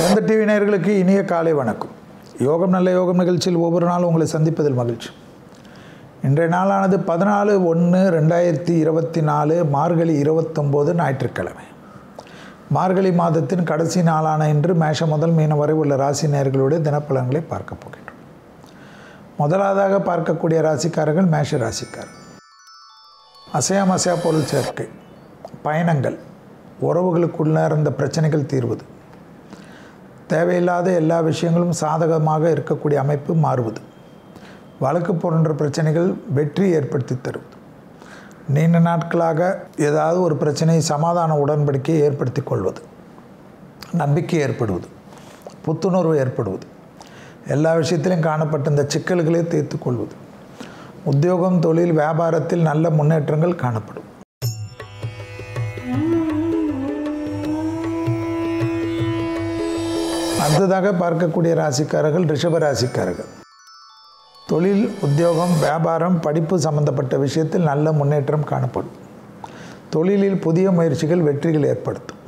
எந்த டிவி நேயர்களுக்கு இனிய காலை வணக்கம். யோகம் நல்ல யோகம் நிகழ்ச்சியில் ஒவ்வொரு நாளும் உங்களை சந்திப்பதில் மகிழ்ச்சி. இன்றைய நாளானது 14/1/2024 மார்கழி 29 ஞாயிற்றுக்கிழமை. மார்கழி மாதத்தின் கடைசி நாளான இன்று மேஷம் முதல் மீனம் வரை உள்ள ராசி நேயர்களுடைய தினப்பலன்களை பார்க்க போகின்றோம். முதலாவதாக பார்க்கக்கூடிய ராசிக்காரர்கள் மேஷ ராசிக்காரர்கள். அசையா பொருள் சேர்க்கை, பயணங்கள், உறவுகளுக்குள்ள இருந்த பிரச்சனைகள் தீர்வது, தேவையில்லாத எல்லா விஷயங்களும் சாதகமாக இருக்கக்கூடிய அமைப்பு மாறுவது, வழக்கு போன்ற பிரச்சனைகள் வெற்றி ஏற்படுத்தி தருவது, நீண்ட நாட்களாக ஏதாவது ஒரு பிரச்சனை சமாதான உடன்படிக்கையை ஏற்படுத்தி கொள்வது, நம்பிக்கை ஏற்படுவது, புத்துணர்வு ஏற்படுவது, எல்லா விஷயத்திலும் காணப்பட்ட இந்த சிக்கல்களை தீர்த்து கொள்வது, உத்தியோகம் தொழில் வியாபாரத்தில் நல்ல முன்னேற்றங்கள் காணப்படும். அடுத்ததாக பார்க்கக்கூடிய ராசிக்காரர்கள் ரிஷப ராசிக்காரர்கள். தொழில் உத்தியோகம் வியாபாரம் படிப்பு சம்பந்தப்பட்ட விஷயத்தில் நல்ல முன்னேற்றம் காணப்படும். தொழிலில் புதிய முயற்சிகள் வெற்றிகள் ஏற்படுத்தும்.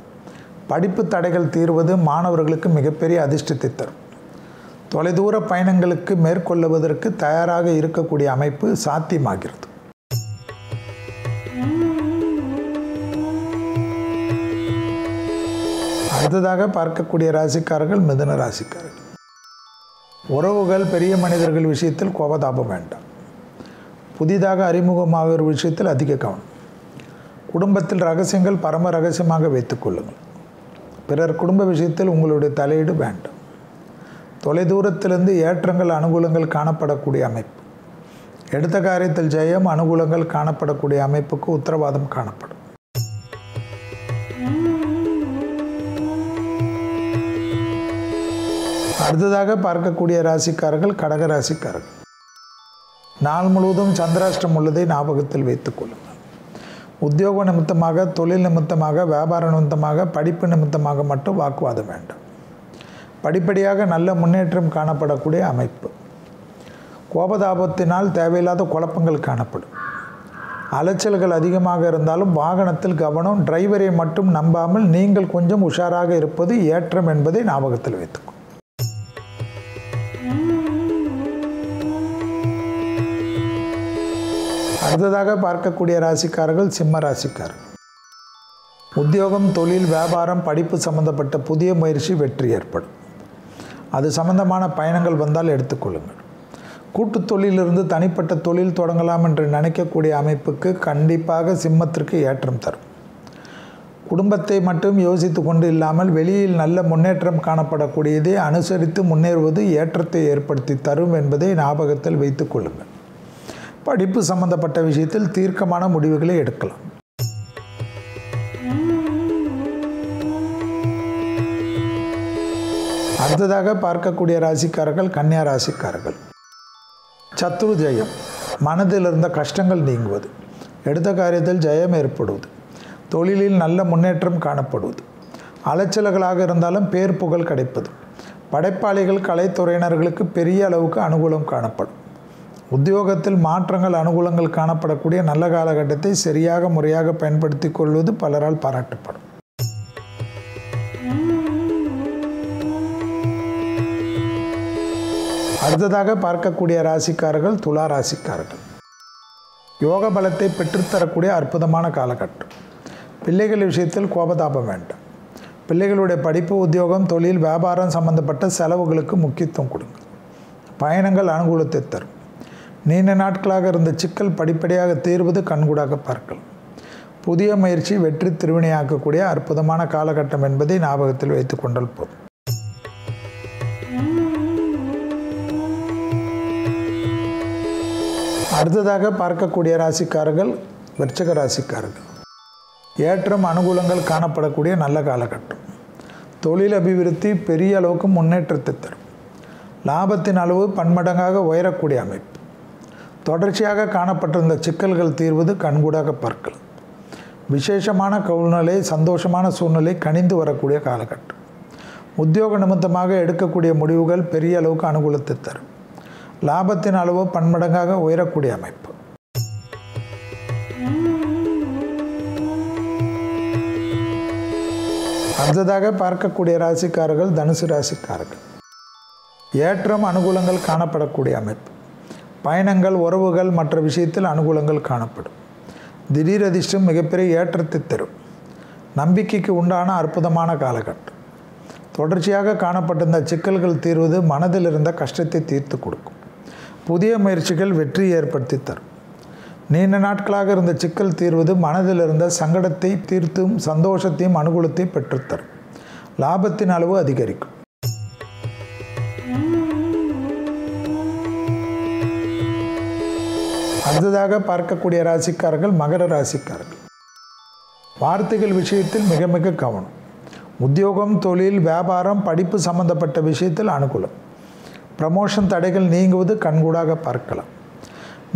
படிப்பு தடைகள் தீர்வது மாணவர்களுக்கு மிகப்பெரிய அதிர்ஷ்டத்தை தரும். தொலைதூர பயணங்களுக்கு மேற்கொள்ளுவதற்கு தயாராக இருக்கக்கூடிய அமைப்பு சாத்தியமாகிறது. அடுத்ததாக பார்க்கக்கூடிய ராசிக்காரர்கள் மிதுன ராசிக்காரர்கள். உறவுகள் பெரிய மனிதர்கள் விஷயத்தில் கோபதாபம் வேண்டாம். புதிதாக அறிமுகமாக ஒரு விஷயத்தில் அதிக கவனம். குடும்பத்தில் ரகசியங்கள் பரம ரகசியமாக வைத்துக் கொள்ளுங்கள். பிறர் குடும்ப விஷயத்தில் உங்களுடைய தலையீடு வேண்டாம். தொலைதூரத்திலிருந்து ஏற்றங்கள் அனுகூலங்கள் காணப்படக்கூடிய அமைப்பு. எடுத்த காரியத்தில் ஜெயம் அனுகூலங்கள் காணப்படக்கூடிய அமைப்புக்கு உத்தரவாதம் காணப்படும். அடுத்ததாக பார்க்கக்கூடிய ராசிக்காரர்கள் கடக ராசிக்காரர்கள். நாள் முழுவதும் சந்திராஷ்டம் உள்ளதை ஞாபகத்தில் வைத்துக் கொள்ளுங்கள். உத்தியோக நிமித்தமாக, தொழில் நிமித்தமாக, வியாபார நிமித்தமாக, படிப்பு நிமித்தமாக மட்டும் வாக்குவாதம் வேண்டாம். படிப்படியாக நல்ல முன்னேற்றம் காணப்படக்கூடிய அமைப்பு. கோபதாபத்தினால் தேவையில்லாத குழப்பங்கள் காணப்படும். அலைச்சல்கள் அதிகமாக இருந்தாலும் வாகனத்தில் கவனம். டிரைவரை மட்டும் நம்பாமல் நீங்கள் கொஞ்சம் உஷாராக இருப்பது ஏற்றம் என்பதை ஞாபகத்தில் வைத்துக்கொள்ளுங்கள். அடுத்ததாக பார்க்கக்கூடிய ராசிக்காரர்கள் சிம்ம ராசிக்காரர்கள். உத்தியோகம் தொழில் வியாபாரம் படிப்பு சம்பந்தப்பட்ட புதிய முயற்சி வெற்றி ஏற்படும். அது சம்பந்தமான பயணங்கள் வந்தால் எடுத்துக்கொள்ளுங்கள். கூட்டு தொழிலிருந்து தனிப்பட்ட தொழில் தொடங்கலாம் என்று நினைக்கக்கூடிய அமைப்புக்கு கண்டிப்பாக சிம்மத்திற்கு ஏற்றம் தரும். குடும்பத்தை மட்டும் யோசித்து கொண்டு இல்லாமல் வெளியில் நல்ல முன்னேற்றம் காணப்படக்கூடியதை அனுசரித்து முன்னேறுவது ஏற்றத்தை ஏற்படுத்தி தரும் என்பதை ஞாபகத்தில் வைத்துக் கொள்ளுங்கள். படிப்பு சம்பந்தப்பட்ட விஷயத்தில் தீர்க்கமான முடிவுகளை எடுக்கலாம். அடுத்ததாக பார்க்கக்கூடிய ராசிக்காரர்கள் கன்னியா ராசிக்காரர்கள். சத்ரு ஜெயம், மனதில் இருந்த கஷ்டங்கள் நீங்குவது, எடுத்த காரியத்தில் ஜெயம் ஏற்படுவது, தொழிலில் நல்ல முன்னேற்றம் காணப்படுவது, அலைச்சல்களாக இருந்தாலும் பேர் புகழ் கிடைப்பது, படைப்பாளிகள் கலைத்துறையினர்களுக்கு பெரிய அளவுக்கு அனுகூலம் காணப்படும். உத்தியோகத்தில் மாற்றங்கள் அனுகூலங்கள் காணப்படக்கூடிய நல்ல காலகட்டத்தை சரியாக முறையாக பயன்படுத்தி கொள்வது பலரால் பாராட்டப்படும். அடுத்ததாக பார்க்கக்கூடிய ராசிக்காரர்கள் துலா ராசிக்காரர்கள். யோக பலத்தை பெற்றுத்தரக்கூடிய அற்புதமான காலகட்டம். பிள்ளைகள் விஷயத்தில் கோபதாபம் வேண்டாம். பிள்ளைகளுடைய படிப்பு உத்தியோகம் தொழில் வியாபாரம் சம்பந்தப்பட்ட செலவுகளுக்கு முக்கியத்துவம் கொடுங்க. பயணங்கள் அனுகூலத்தை தரும். நீண்ட நாட்களாக இருந்த சிக்கல் படிப்படியாக தீர்வது கண்கூடாக பார்க்கலாம். புதிய முயற்சி வெற்றி திருவினையாக்கக்கூடிய அற்புதமான காலகட்டம் என்பதை ஞாபகத்தில் வைத்துக் கொண்டால் போதும். அடுத்ததாக பார்க்கக்கூடிய ராசிக்காரர்கள் விருச்சிக ராசிக்காரர்கள். ஏற்றம் அனுகூலங்கள் காணப்படக்கூடிய நல்ல காலகட்டம். தொழில் அபிவிருத்தி பெரிய அளவுக்கு முன்னேற்றத்தை தரும். லாபத்தின் அளவு பன்மடங்காக உயரக்கூடிய அமைப்பு. தொடர்ச்சியாக காணப்பட்டிருந்த சிக்கல்கள் தீர்வது கண்கூடாக பார்க்கலாம். விசேஷமான சூழ்நிலை சந்தோஷமான சூழ்நிலை கனிந்து வரக்கூடிய காலகட்டம். உத்தியோக நிமித்தமாக எடுக்கக்கூடிய முடிவுகள் பெரிய அளவுக்கு அனுகூலத்தை தரும். லாபத்தின் அளவு பன்மடங்காக உயரக்கூடிய அமைப்பு. அடுத்ததாக பார்க்கக்கூடிய ராசிக்காரர்கள் தனுசு ராசிக்காரர்கள். ஏற்றம் அனுகூலங்கள் காணப்படக்கூடிய அமைப்பு. பயணங்கள், உறவுகள் மற்ற விஷயத்தில் அனுகூலங்கள் காணப்படும். திடீர் அதிர்ஷ்டம் மிகப்பெரிய ஏற்றத்தை தரும். நம்பிக்கைக்கு உண்டான அற்புதமான காலகட்டம். தொடர்ச்சியாக காணப்பட்டிருந்த சிக்கல்கள் தீர்வது மனதில் இருந்த கஷ்டத்தை தீர்த்து கொடுக்கும். புதிய முயற்சிகள் வெற்றி ஏற்படுத்தி தரும். நீண்ட நாட்களாக இருந்த சிக்கல் தீர்வது மனதில் இருந்த சங்கடத்தை தீர்த்தும் சந்தோஷத்தையும் அனுகூலத்தையும் பெற்றுத்தரும். லாபத்தின் அளவு அதிகரிக்கும். அடுத்ததாக பார்க்கக்கூடிய ராசிக்காரர்கள் மகர ராசிக்காரர்கள். வார்த்தைகள் விஷயத்தில் மிக மிக கவனம். உத்தியோகம், தொழில், வியாபாரம், படிப்பு சம்பந்தப்பட்ட விஷயத்தில் அனுகூலம். ப்ரமோஷன் தடைகள் நீங்குவது கண்கூடாக பார்க்கலாம்.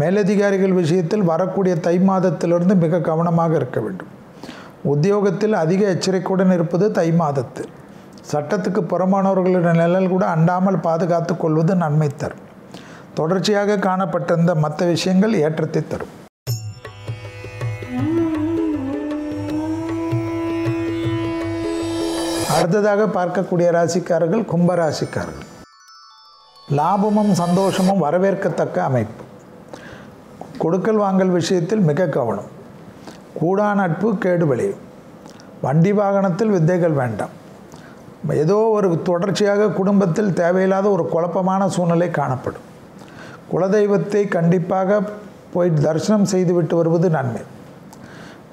மேலதிகாரிகள் விஷயத்தில் வரக்கூடிய தை மாதத்திலிருந்து மிக கவனமாக இருக்க வேண்டும். உத்தியோகத்தில் அதிக எச்சரிக்கையுடன் இருப்பது தை மாதத்தில். சட்டத்துக்கு புறமானவர்களுடைய நிழல் கூட அண்டாமல் பாதுகாத்து கொள்வது நன்மை தரும். தொடர்ச்சியாக காணப்பட்டிருந்த மற்ற விஷயங்கள் ஏற்றத்தை தரும். அடுத்ததாக பார்க்கக்கூடிய ராசிக்காரர்கள் கும்பராசிக்காரர்கள். லாபமும் சந்தோஷமும் வரவேற்கத்தக்க அமைப்பு. கொடுக்கல் வாங்கல் விஷயத்தில் மிக கவனம். கூடா நட்பு கேடு விளையும். வண்டி வாகனத்தில் வித்தைகள் வேண்டாம். ஏதோ ஒரு தொடர்ச்சியாக குடும்பத்தில் தேவையில்லாத ஒரு குழப்பமான சூழ்நிலை காணப்படும். குலதெய்வத்தை கண்டிப்பாக போய் தரிசனம் செய்துவிட்டு வருவது நன்மை.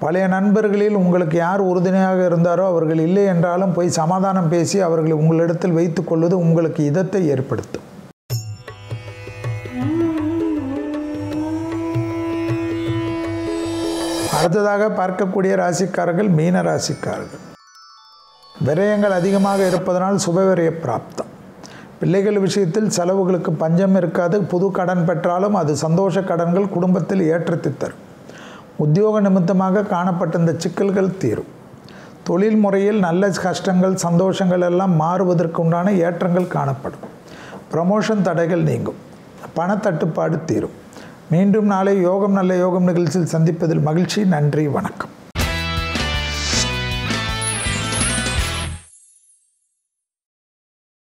பழைய நண்பர்களில் உங்களுக்கு யார் உறுதுணையாக இருந்தாரோ அவர்கள் இல்லை என்றாலும் போய் சமாதானம் பேசி அவர்களை உங்களிடத்தில் வைத்து கொள்வது உங்களுக்கு இதத்தை ஏற்படுத்தும். அடுத்ததாக பார்க்கக்கூடிய ராசிக்காரர்கள் மீன ராசிக்காரர்கள். விரயங்கள் அதிகமாக இருப்பதனால் சுபவிரய பிராப்தம். பிள்ளைகள் விஷயத்தில் செலவுகளுக்கு பஞ்சம் இருக்காது. புது கடன் பெற்றாலும் அது சந்தோஷ கடன்கள் குடும்பத்தில் ஏற்றத்தை தரும். உத்தியோக நிமித்தமாக காணப்பட்ட இந்த சிக்கல்கள் தீரும். தொழில் முறையில் நல்ல கஷ்டங்கள், சந்தோஷங்கள் எல்லாம் மாறுவதற்குண்டான ஏற்றங்கள் காணப்படும். ப்ரமோஷன் தடைகள் நீங்கும். பணத்தட்டுப்பாடு தீரும். மீண்டும் நாளை யோகம் நல்ல யோகம் நிகழ்ச்சியில் சந்திப்பதில் மகிழ்ச்சி. நன்றி, வணக்கம்.